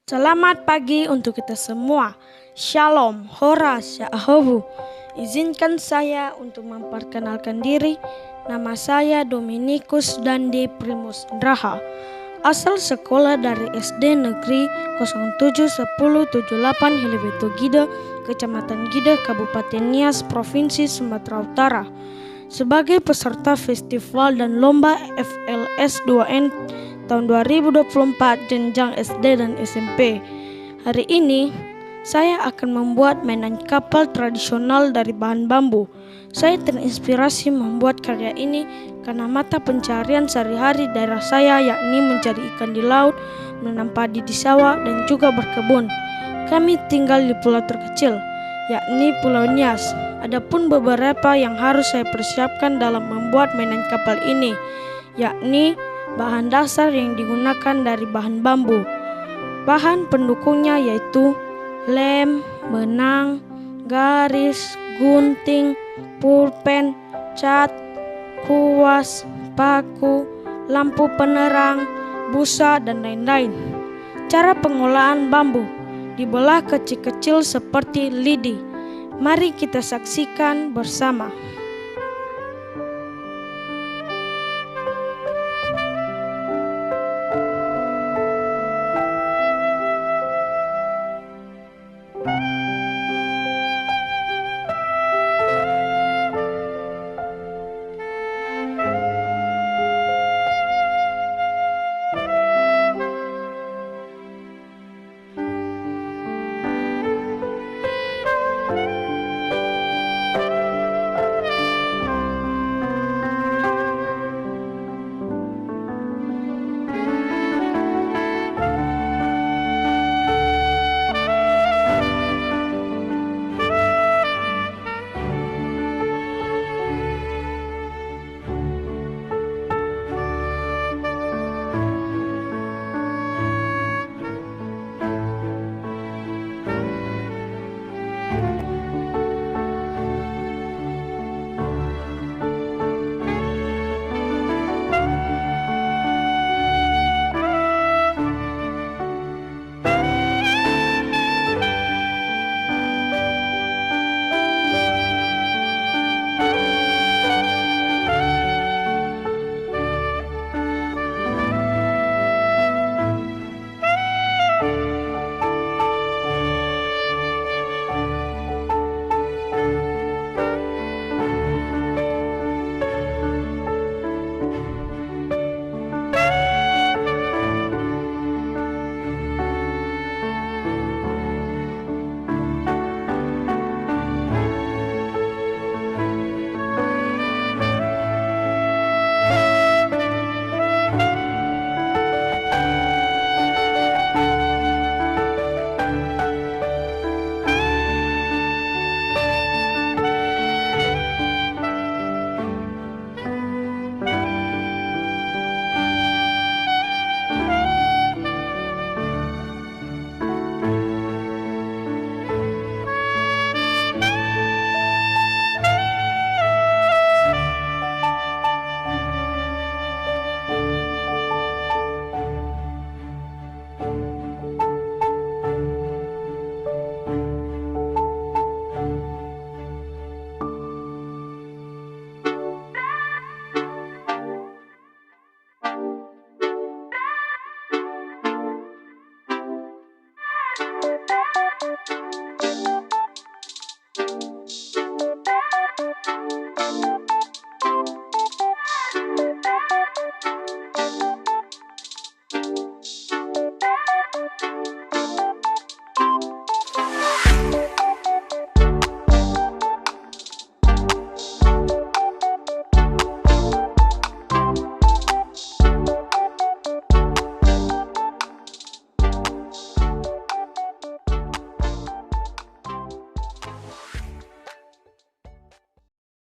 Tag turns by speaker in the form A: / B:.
A: Selamat pagi untuk kita semua. Shalom, Hora, Syahobu. Izinkan saya untuk memperkenalkan diri. Nama saya Dominikus Dandi Primus Draha. Asal sekolah dari SD Negeri 071078 Hilibeto Gide, Kecamatan Gide, Kabupaten Nias, Provinsi Sumatera Utara. Sebagai peserta festival dan lomba FLS 2N tahun 2024 jenjang SD dan SMP. Hari ini saya akan membuat mainan kapal tradisional dari bahan bambu. Saya terinspirasi membuat karya ini karena mata pencarian sehari-hari daerah saya yakni mencari ikan di laut, menanam padi di sawah dan juga berkebun. Kami tinggal di pulau terkecil yakni Pulau Nias. Adapun beberapa yang harus saya persiapkan dalam membuat mainan kapal ini yakni bahan dasar yang digunakan dari bahan bambu. Bahan pendukungnya yaitu lem, benang, garis, gunting, pulpen, cat, kuas, paku, lampu penerang, busa, dan lain-lain. Cara pengolahan bambu dibelah kecil-kecil seperti lidi. Mari kita saksikan bersama.